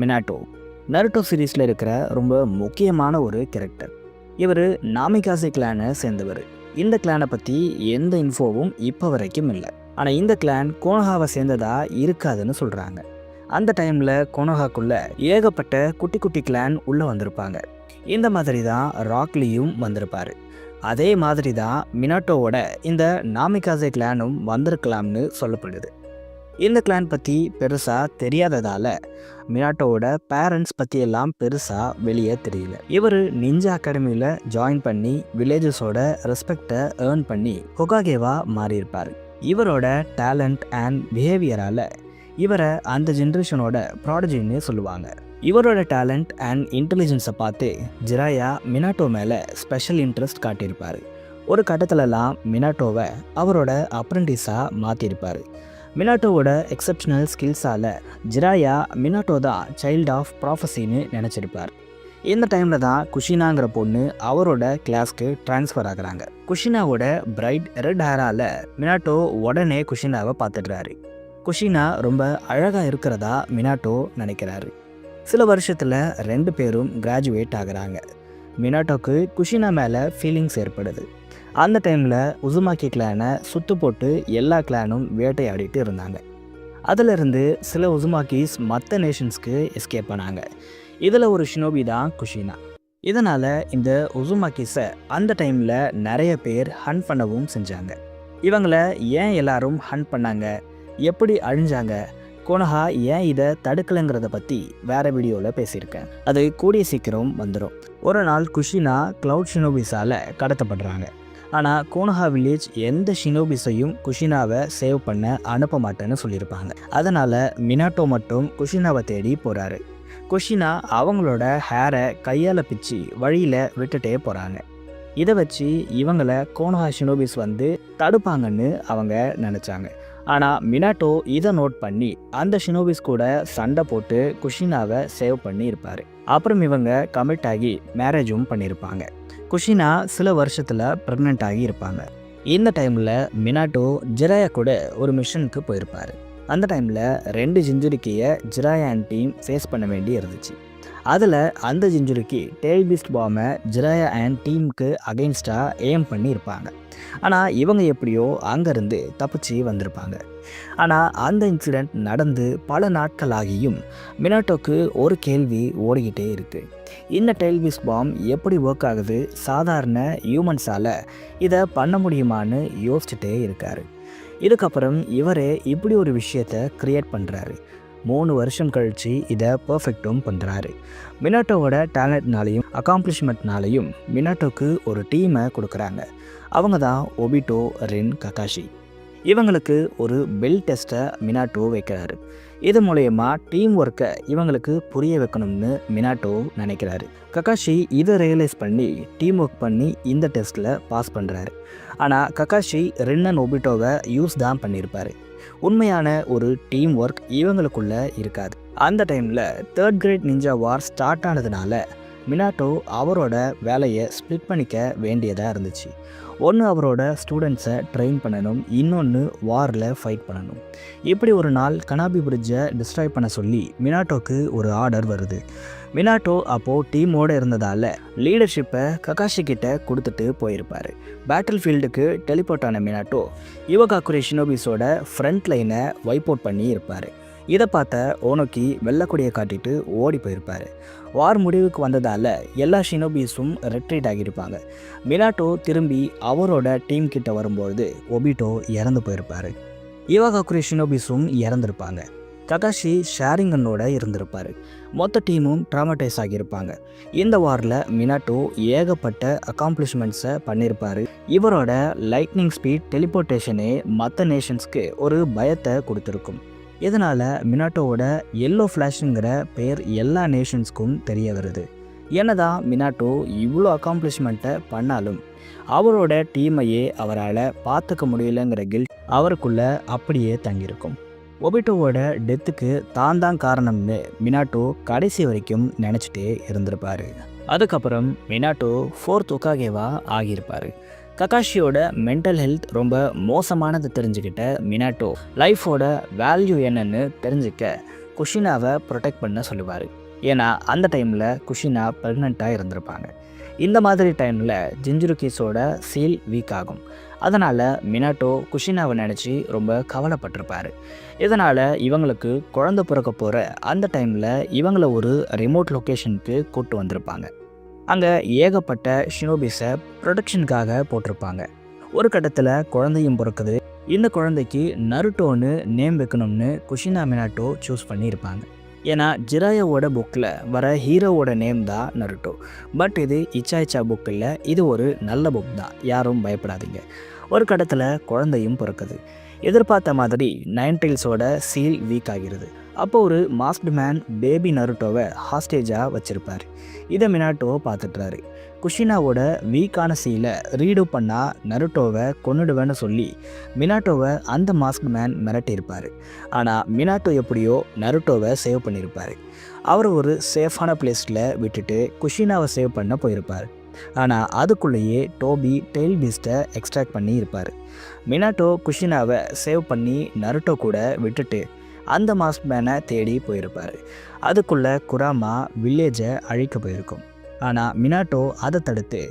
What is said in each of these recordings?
Minato Naruto சீரீஸில் இருக்கிற ரொம்ப முக்கியமான ஒரு கேரக்டர். இவர் நாமிகாசே கிளானை சேர்ந்தவர். இந்த கிளானை பற்றி எந்த இன்ஃபோவும் இப்போ வரைக்கும் இல்லை. ஆனால் இந்த கிளான் கோனோஹாவை சேர்ந்ததா இருக்காதுன்னு சொல்கிறாங்க. அந்த டைமில் கோனோஹாக்குள்ளே ஏகப்பட்ட குட்டி குட்டி கிளான் உள்ளே வந்திருப்பாங்க. இந்த மாதிரி தான் ராக்லியும் வந்திருப்பார். அதே மாதிரி தான் மினாட்டோவோட இந்த நாமிகாசே கிளானும் வந்திருக்கலாம்னு சொல்லப்படுது. இந்த கிளான் பற்றி பெருசாக தெரியாததால் மினாட்டோவோட பேரண்ட்ஸ் பற்றியெல்லாம் பெருசாக வெளியே தெரியல. இவர் நிஞ்சா அகாடமியில் ஜாயின் பண்ணி வில்லேஜஸோட ரெஸ்பெக்டை ஏர்ன் பண்ணி ஹொகாகேவாக மாறியிருப்பார். இவரோட டேலண்ட் அண்ட் பிஹேவியரால் இவரை அந்த ஜென்ரேஷனோட ப்ராடஜின்னு சொல்லுவாங்க. இவரோட டேலண்ட் அண்ட் இன்டெலிஜென்ஸை பார்த்து ஜிராயா மினாட்டோ மேலே ஸ்பெஷல் இன்ட்ரெஸ்ட் காட்டியிருப்பார். ஒரு கட்டத்திலலாம் மினாட்டோவை அவரோட அப்ரெண்டிஸாக மாற்றிருப்பார். மினாட்டோவோட எக்ஸப்ஷனல் ஸ்கில்ஸால் ஜிராயா மினாட்டோ தான் சைல்ட் ஆஃப் ப்ராஃபஸின்னு நினச்சிருப்பார். இந்த டைமில் தான் குஷினாங்கிற பொண்ணு அவரோட கிளாஸ்க்கு ட்ரான்ஸ்ஃபர் ஆகுறாங்க. குஷினாவோட பிரைட் ரெட் ஹேரால் மினாட்டோ உடனே குஷினாவை பார்த்துடுறாரு. குஷினா ரொம்ப அழகாக இருக்கிறதா மினாட்டோ நினைக்கிறாரு. சில வருஷத்தில் 2 பேரும் கிராஜுவேட் ஆகுறாங்க. மினாட்டோக்கு குஷினா மேலே ஃபீலிங்ஸ் ஏற்படுது. அந்த டைமில் உசுமாக்கி கிளானை சுத்து போட்டு எல்லா கிளானும் வேட்டையாடிட்டு இருந்தாங்க. அதிலிருந்து சில உசுமாக்கிஸ் மற்ற நேஷன்ஸ்க்கு எஸ்கேப் பண்ணாங்க. இதில் ஒரு ஷினோபி தான் குஷினா. இதனால் இந்த உசுமாக்கிஸை அந்த டைமில் நிறைய பேர் ஹண்ட் பண்ணவும் செஞ்சாங்க. இவங்களை ஏன் எல்லாரும் ஹண்ட் பண்ணாங்க, எப்படி அழிஞ்சாங்க, கோனோஹா ஏன் இதை தடுக்கலைங்கிறத பற்றி வேறு வீடியோவில் பேசியிருக்கேன். அது கூடிய சீக்கிரம் வந்துடும். ஒரு நாள் குஷினா க்ளவுட் ஷினோபிஸால் கடத்தப்படுறாங்க. ஆனால் கோனோஹா வில்லேஜ் எந்த ஷினோபிஸையும் குஷினாவை சேவ் பண்ண அனுப்ப மாட்டேன்னு சொல்லியிருப்பாங்க. அதனால் மினாட்டோ மட்டும் குஷினாவை தேடி போகிறாரு. குஷினா அவங்களோட ஹேரை கையால் பிச்சு வழியில் விட்டுட்டே போகிறாங்க. இதை வச்சு இவங்களை கோனோஹா ஷினோபிஸ் வந்து தடுப்பாங்கன்னு அவங்க நினச்சாங்க. ஆனால் மினாட்டோ இதை நோட் பண்ணி அந்த ஷினோபிஸ் கூட சண்டை போட்டு குஷினாவை சேவ் பண்ணி இருப்பார். அப்புறம் இவங்க கமிட் ஆகி மேரேஜும் பண்ணியிருப்பாங்க. குஷினா சில வருஷத்தில் ப்ரெக்னென்ட் ஆகி இருப்பாங்க. இந்த டைமில் மினாட்டோ ஜிராயா கூட ஒரு மிஷனுக்கு போயிருப்பார். அந்த டைமில் 2 ஜிஞ்சுரிக்கியை ஜிராயா அண்ட் டீம் ஃபேஸ் பண்ண வேண்டி இருந்துச்சு. அதில் அந்த ஜிஞ்சுரிக்கி டெயில் பீஸ்ட் பாமை ஜிராயா அண்ட் டீமுக்கு அகெயின்ஸ்டாக எய்ம் பண்ணி இருப்பாங்க. ஆனால் இவங்க எப்படியோ அங்கேருந்து தப்பிச்சு வந்திருப்பாங்க. ஆனால் அந்த இன்சிடெண்ட் நடந்து பல நாட்கள் ஆகியும் மினாட்டோக்கு ஒரு கேள்வி ஓடிக்கிட்டே இருக்குது. இந்த டெயில் பீஸ்ட் பாம் எப்படி ஒர்க் ஆகுது, சாதாரண ஹியூமன்ஸால் இதை பண்ண முடியுமான்னு யோசிச்சுட்டே இருக்கார். இதுக்கப்புறம் இவரே இப்படி ஒரு விஷயத்தை க்ரியேட் பண்ணுறாரு. 3 வருஷம் கழித்து இதை பர்ஃபெக்டும் பண்ணுறாரு. மினாட்டோவோட டேலண்ட்னாலையும் அக்காம்ப்ளிஷ்மெண்ட்னாலையும் மினாட்டோக்கு ஒரு டீமை கொடுக்குறாங்க. அவங்க தான் ஒபிட்டோ, ரின், ககாஷி. இவங்களுக்கு ஒரு பெல் டெஸ்ட்டை மினாட்டோ வைக்கிறாரு. இது மூலயமா டீம் ஒர்க்கை இவங்களுக்கு புரிய வைக்கணும்னு மினாட்டோ நினைக்கிறாரு. ககாஷி இதை ரியலைஸ் பண்ணி டீம் ஒர்க் பண்ணி இந்த டெஸ்ட்டில் பாஸ் பண்ணுறாரு. ஆனால் ககாஷி ரின் அண்ட் ஒபிட்டோவை யூஸ் தான் பண்ணியிருப்பார். உண்மையான ஒரு டீம் ஒர்க் இவங்களுக்குள்ள இருக்காது. அந்த டைமில் 3rd great ninja war start ஆனதுனால மினாட்டோ அவரோட வேலையை ஸ்ப்ளிட் பண்ணிக்க வேண்டியதாக இருந்துச்சு. ஒன்று அவரோட ஸ்டூடெண்ட்ஸை ட்ரெயின் பண்ணணும், இன்னொன்று வாரில் ஃபைட் பண்ணணும். இப்படி ஒரு நாள் கனாபி பிரிட்ஜை டிஸ்ட்ராய் பண்ண சொல்லி மினாட்டோக்கு ஒரு ஆர்டர் வருது. மினாட்டோ அப்போது டீமோடு இருந்ததால் லீடர்ஷிப்பை ககாஷி கிட்ட கொடுத்துட்டு போயிருப்பார். பேட்டில் ஃபீல்டுக்கு டெலிபோர்ட் ஆன மினாட்டோ இவகாக்குரே ஷினோபிஸோட ஃப்ரண்ட் லைனை வைப் அவுட் பண்ணி இருப்பார். இதை பார்த்த ஓனோக்கி வெள்ளக்கொடியை காட்டிட்டு ஓடி போயிருப்பார். வார் முடிவுக்கு வந்ததால் எல்லா ஷினோபிஸும் ரெட்ரீட் ஆகியிருப்பாங்க. மினாட்டோ திரும்பி அவரோட டீம் கிட்ட வரும்பொழுது ஒபிட்டோ இறந்து போயிருப்பார். இவகாக்குரே ஷினோபிஸும் இறந்துருப்பாங்க. ககாஷி ஷேரிங்கனோட இருந்திருப்பார். மொத்த டீமும் ட்ராமடைஸ் ஆகியிருப்பாங்க. இந்த வாரில் மினாட்டோ ஏகப்பட்ட அக்காம்ப்ளிஷ்மெண்ட்ஸை பண்ணியிருப்பார். இவரோட லைட்னிங் ஸ்பீட் டெலிபோர்ட்டேஷனே மற்ற நேஷன்ஸ்க்கு ஒரு பயத்தை கொடுத்துருக்கும். இதனால் மினாட்டோவோட எல்லோ ஃப்ளாஷுங்கிற பேர் எல்லா நேஷன்ஸ்க்கும் தெரிய வருது. என்னதான் மினாட்டோ இவ்வளோ அக்காம்ப்ளிஷ்மெண்ட்டை பண்ணாலும் அவரோட டீமையே அவரால் பார்த்துக்க முடியலைங்கிற கில்ட் அவருக்குள்ளே அப்படியே தங்கியிருக்கும். ஒபிட்டோவோட டெத்துக்கு தான் காரணம்னு மினாட்டோ கடைசி வரைக்கும் நினச்சிட்டே இருந்திருப்பார். அதுக்கப்புறம் மினாட்டோ 4th ஒகாகேவா ஆகியிருப்பார். ககாஷியோட மென்டல் ஹெல்த் ரொம்ப மோசமானது தெரிஞ்சுக்கிட்ட மினாட்டோ லைஃபோட வேல்யூ என்னன்னு தெரிஞ்சுக்க குஷினாவை ப்ரொடெக்ட் பண்ண சொல்லுவார். ஏன்னா அந்த டைமில் குஷினா ப்ரெக்னெண்ட்டாக இருந்திருப்பாங்க. இந்த மாதிரி டைமில் ஜிஞ்சுருகிஸோட சீல் வீக் ஆகும். அதனால் மினாட்டோ குஷினாவை நினச்சி ரொம்ப கவலைப்பட்டிருப்பார். இதனால் இவங்களுக்கு குழந்தை பிறக்க போகிற அந்த டைமில் இவங்கள ஒரு ரிமோட் லொக்கேஷனுக்கு கூப்பிட்டு வந்திருப்பாங்க. அங்கே ஏகப்பட்ட ஷினோபிஸை ப்ரொடெக்ஷனுக்காக போட்டிருப்பாங்க. ஒரு கட்டத்தில் குழந்தையும் பிறக்குது. இந்த குழந்தைக்கு நருட்டோன்னு நேம் வைக்கணும்னு குஷினா மினாட்டோ சூஸ் பண்ணியிருப்பாங்க. ஏன்னா ஜிராயாவோட புக்கில் வர ஹீரோவோட நேம் தான் நருட்டோ. பட் இது இச்சாய்ச்சா புக் இல்லை, இது ஒரு நல்ல புக் தான், யாரும் பயப்படாதீங்க. ஒரு கட்டத்தில் குழந்தையும் பிறக்குது. எதிர்பார்த்த மாதிரி நைன் டெயில்ஸோட சீல் வீக் ஆகிறது. அப்போ ஒரு மாஸ்க்டு மேன் பேபி நருட்டோவை ஹாஸ்டேஜாக வச்சுருப்பார். இதை மினாட்டோ பார்த்துட்றாரு. குஷினாவோட வீக்கான சீலை ரீடு பண்ணால் நருட்டோவை கொன்னுடுவேன்னு சொல்லி மினாட்டோவை அந்த மாஸ்க் மேன் மிரட்டியிருப்பார். ஆனால் மினாட்டோ எப்படியோ நருட்டோவை சேவ் பண்ணியிருப்பார். அவர் ஒரு சேஃபான பிளேஸில் விட்டுட்டு குஷினாவை சேவ் பண்ண போயிருப்பார். ஆனால் அதுக்குள்ளேயே டோபி டெயில் பீஸ்ட்டை எக்ஸ்ட்ராக்ட் பண்ணி இருப்பார். மினாட்டோ குஷினாவை சேவ் பண்ணி நருட்டோ கூட விட்டுட்டு அந்த மாஸ்க் மேனை தேடி போயிருப்பார். அதுக்குள்ளே குராமா வில்லேஜை அழிக்க போயிருக்கும். ஆனால் மினாட்டோ அதை தடுத்து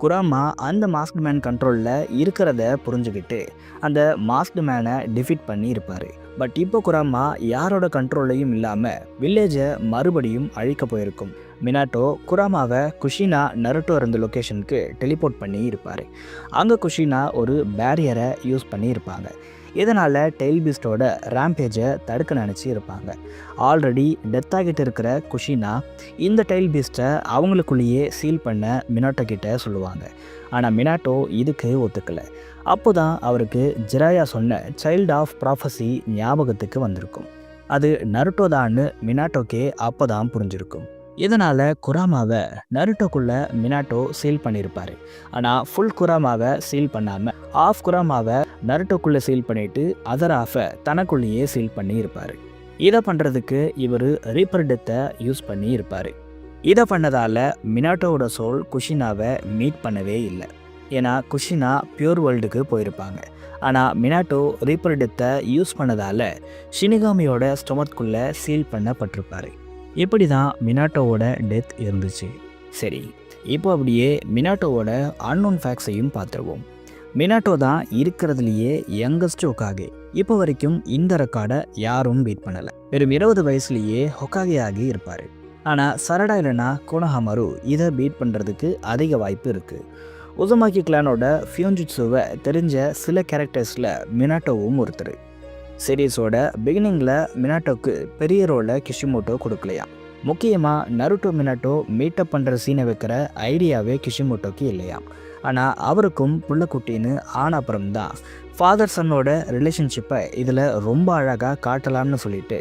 குராமா அந்த மாஸ்க் மேன் கண்ட்ரோலில் இருக்கிறத புரிஞ்சுக்கிட்டு அந்த மாஸ்க் மேனை டிஃபீட் பண்ணி இருப்பார். பட் இப்போ குராமா யாரோட கண்ட்ரோல்லையும் இல்லாமல் வில்லேஜை மறுபடியும் அழிக்க போயிருக்கும். மினாட்டோ குராமாவை குஷினா நருட்டோ இருந்த லொக்கேஷனுக்கு டெலிபோர்ட் பண்ணி இருப்பார். அங்கே குஷினா ஒரு பேரியரை யூஸ் பண்ணி இருப்பாங்க. இதனால் டெயில் பீஸ்டோட ரேம்பேஜை தடுக்க நினச்சி இருப்பாங்க. ஆல்ரெடி டெத் ஆகிட்டு இருக்கிற குஷினா இந்த டெயில் பீஸ்ட்டை அவங்களுக்குள்ளேயே சீல் பண்ண மினாட்டோ கிட்ட சொல்லுவாங்க. ஆனால் மினாட்டோ இதுக்கு ஒத்துக்கலை. அப்போ தான் அவருக்கு ஜிராயா சொன்ன சைல்ட் ஆஃப் ப்ராஃபஸி ஞாபகத்துக்கு வந்திருக்கும். அது நருட்டோ தான்னு மினாட்டோக்கே அப்போ தான் புரிஞ்சிருக்கும். இதனால் குராமாவை நருட்டோக்குள்ளே மினாட்டோ சீல் பண்ணியிருப்பார். ஆனால் ஃபுல் குராமாவை சீல் பண்ணாமல் ஆஃப் குராமாவை நருட்டோக்குள்ளே சீல் பண்ணிவிட்டு அதர் ஆஃபை தனக்குள்ளேயே சீல் பண்ணி இருப்பார். இதை பண்ணுறதுக்கு இவர் ரீப்பர் டெத்தை யூஸ் பண்ணி இருப்பார். இதை பண்ணதால் மினாட்டோவோட சோல் குஷினாவை மீட் பண்ணவே இல்லை. ஏன்னா குஷினா பியூர் வேர்ல்டுக்கு போயிருப்பாங்க. ஆனால் மினாட்டோ ரீப்பர் டெத்தை யூஸ் பண்ணதால் ஷினிகாமியோட ஸ்டொமக்குள்ளே சீல் பண்ணப்பட்டிருப்பார். இப்படி தான் மினாட்டோவோட டெத் இருந்துச்சு. சரி, இப்போ அப்படியே மினாட்டோவோட அன்னோன் ஃபேக்ட்ஸையும் பார்த்துருவோம். மினாட்டோ தான் இருக்கிறதுலையே யங்கஸ்ட் ஹொகாகே. இப்போ வரைக்கும் இந்த ரெக்கார்டை யாரும் பீட் பண்ணலை. வெறும் 20 வயசுலேயே ஹொகாகே ஆகி இருப்பார். ஆனால் சரடா இல்லைனா கோனஹாமரு இதை பீட் பண்ணுறதுக்கு அதிக வாய்ப்பு இருக்குது. உசுமாக்கி கிளானோட ஃபியூன்ஜுட்சுவை தெரிஞ்ச சில கேரக்டர்ஸில் மினாட்டோவும் ஒருத்தர். சீரீஸோட பிகினிங்கில் மினாட்டோக்கு பெரிய ரோலை கிஷிமோட்டோ கொடுக்கலையா. முக்கியமாக நருட்டோ மினாட்டோ மீட்டப் பண்ணுற சீனை வைக்கிற ஐடியாவே கிஷிமோட்டோக்கு இல்லையா. ஆனால் அவருக்கும் புள்ளக்குட்டின்னு ஆன அப்புறம்தான் ஃபாதர் சன்னோட ரிலேஷன்ஷிப்பை இதில் ரொம்ப அழகாக காட்டலாம்னு சொல்லிட்டு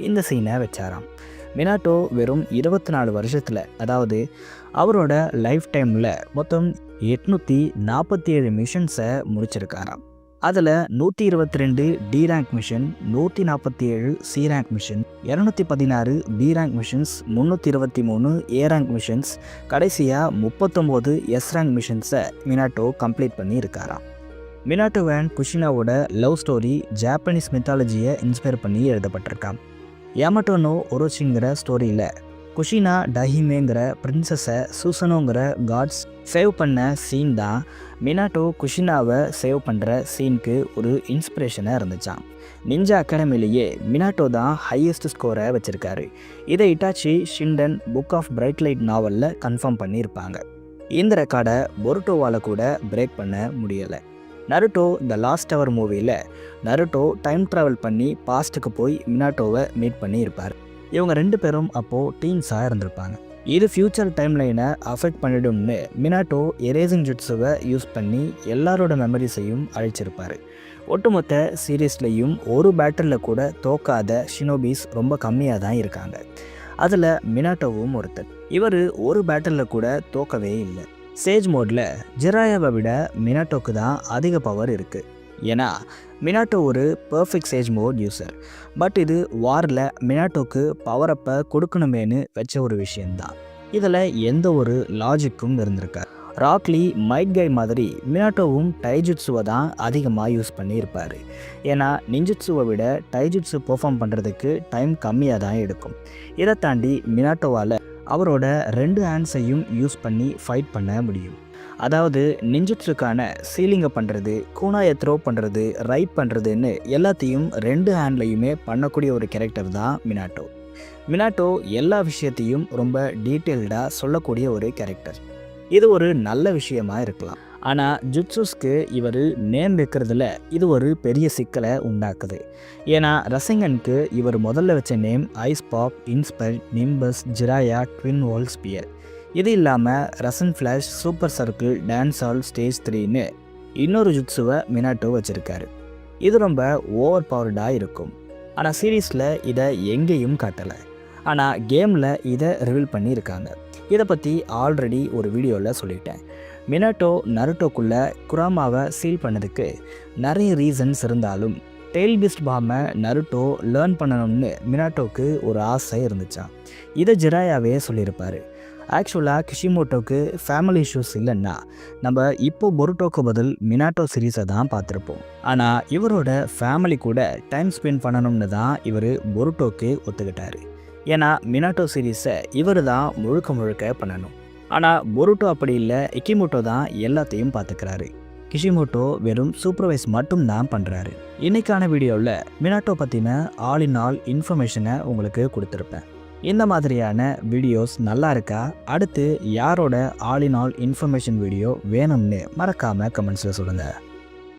இந்த சீனை வச்சாராம். மினாட்டோ வெறும் 24 வருஷத்தில், அதாவது அவரோட லைஃப் டைமில் மொத்தம் 847 மிஷன்ஸை முடிச்சிருக்காராம். அதில் 122 D rank mission, 147 C rank mission, 216 B rank missions, 323 A rank missions, கடைசியாக 39 எஸ் ரேங்க் மிஷன்ஸை மினாட்டோ கம்ப்ளீட் பண்ணி இருக்காராம். மினாட்டோ அண்ட் குஷினாவோட லவ் ஸ்டோரி ஜாப்பனீஸ் மித்தாலஜியை இன்ஸ்பயர் பண்ணி எழுதப்பட்டிருக்கான். யாமட்டோ நோ ஒரோச்சிங்கிற ஸ்டோரியில் குஷினா டஹிமேங்கிற பிரின்சஸை சூசனோங்கிற காட்ஸ் சேவ் பண்ண சீன் தான் மினாட்டோ குஷினாவை சேவ் பண்ணுற சீனுக்கு ஒரு இன்ஸ்பிரேஷனாக இருந்துச்சான். நிஞ்சா அகாடமிலேயே மினாட்டோ தான் ஹையஸ்ட் ஸ்கோரை வச்சுருக்காரு. இதை Itachi Shinden book of bright light நாவலில் கன்ஃபார்ம் பண்ணியிருப்பாங்க. இந்த ரெக்கார்டை பொருட்டோவால் கூட பிரேக் பண்ண முடியலை. நருட்டோ த லாஸ்ட் அவர் மூவியில் நருட்டோ டைம் ட்ராவல் பண்ணி பாஸ்ட்டுக்கு போய் மினாட்டோவை மீட் பண்ணி இருப்பார். இவங்க 2 பேரும் அப்போது டீன்ஸாக இருந்திருப்பாங்க. இது ஃப்யூச்சர் டைம் லைனை அஃபெக்ட் பண்ணிடும்னு மினாட்டோ எரேசிங் ஜுட்ஸுவை யூஸ் பண்ணி எல்லாரோட மெமரிஸையும் அழிச்சிருப்பார். ஒட்டுமொத்த சீரீஸ்லையும் ஒரு பேட்டிலில் கூட தோக்காத ஷினோபிஸ் ரொம்ப கம்மியாக தான் இருக்காங்க. அதில் மினாட்டோவும் ஒருத்தர். இவர் ஒரு பேட்டிலில் கூட தோக்கவே இல்லை. சேஜ் மோடில் ஜிராயாவை விட மினாட்டோக்கு தான் அதிக பவர் இருக்குது. ஏன்னா மினாட்டோ ஒரு perfect sage mode user. But இது வாரில் மினாட்டோக்கு பவர் அப்பை கொடுக்கணுமேனு வச்ச ஒரு விஷயந்தான். இதில் எந்த ஒரு லாஜிக்கும் இருந்திருக்கார். ராக்லி மைட் கை மாதிரி மினாட்டோவும் டைஜுட்ஸுவை தான் அதிகமாக யூஸ் பண்ணியிருப்பார். ஏன்னா நிஞ்சுட்ஸுவை விட டைஜுட்ஸு பெர்ஃபார்ம் பண்ணுறதுக்கு டைம் கம்மியாக தான் எடுக்கும். இதை தாண்டி மினாட்டோவால் அவரோட 2 ஹேண்ட்ஸையும் யூஸ் பண்ணி ஃபைட் பண்ண முடியும். அதாவது நிஞ்சுட்ஸுக்கான சீலிங்கை பண்ணுறது, கூனாயை த்ரோ பண்ணுறது, ரைட் பண்ணுறதுன்னு எல்லாத்தையும் 2 ஹேண்ட்லையுமே பண்ணக்கூடிய ஒரு கேரக்டர் தான் மினாட்டோ. மினாட்டோ எல்லா விஷயத்தையும் ரொம்ப டீட்டெயில்டாக சொல்லக்கூடிய ஒரு கேரக்டர். இது ஒரு நல்ல விஷயமா இருக்கலாம். ஆனால் ஜுட்சுஸ்க்கு இவர் நேம் வைக்கிறதுல இது ஒரு பெரிய சிக்கலை உண்டாக்குது. ஏன்னா ரசிங்கனுக்கு இவர் முதல்ல வச்ச நேம் ஐஸ் பாப், இன்ஸ்பெல், nimbus, Jiraiya, twin wall spear. இது இல்லாமல் Rasen flash, super circle, dance all, stage 3ன்னு இன்னொரு ஜுட்சுவை மினாட்டோ வச்சுருக்காரு. இது ரொம்ப ஓவர் பவர்டாக இருக்கும். ஆனால் சீரீஸில் இதை எங்கேயும் காட்டலை. ஆனால் கேமில் இதை ரிவீல் பண்ணியிருக்காங்க. இதை பற்றி ஆல்ரெடி ஒரு வீடியோவில் சொல்லிட்டேன். மினாட்டோ நருட்டோக்குள்ளே குராமாவை சீல் பண்ணதுக்கு நிறைய ரீசன்ஸ் இருந்தாலும் டெயில் பீஸ்ட் பாமை நருட்டோ லேர்ன் பண்ணணும்னு மினாட்டோவுக்கு ஒரு ஆசை இருந்துச்சான். இதை ஜிராயாவே சொல்லியிருப்பார். ஆக்சுவலாக கிஷிமோட்டோவுக்கு ஃபேமிலி இஷ்யூஸ் இல்லைன்னா நம்ம இப்போ பொருட்டோக்கு பதில் மினாட்டோ சீரீஸை தான் பார்த்துருப்போம். ஆனால் இவரோட ஃபேமிலி கூட டைம் ஸ்பெண்ட் பண்ணணும்னு தான் இவர் பொருட்டோக்கு ஒத்துக்கிட்டார். ஏன்னா மினாட்டோ சீரீஸை இவர் தான் முழுக்க முழுக்க பண்ணணும். ஆனால் பொருட்டோ அப்படி இல்லை, இக்கிமோட்டோ தான் எல்லாத்தையும் பார்த்துக்கிறாரு. கிஷிமோட்டோ வெறும் சூப்பர்வைஸ் மட்டும் தான் பண்ணுறாரு. இன்றைக்கான வீடியோவில் மினாட்டோ பற்றின ஆல் இன் ஆல் இன்ஃபர்மேஷனை உங்களுக்கு கொடுத்துருப்பேன். இந்த மாதிரியான வீடியோஸ் நல்லா இருக்கா? அடுத்து யாரோட all in all information video வேணும்னு மறக்காமல் கமெண்ட்ஸில் சொல்லுங்கள்.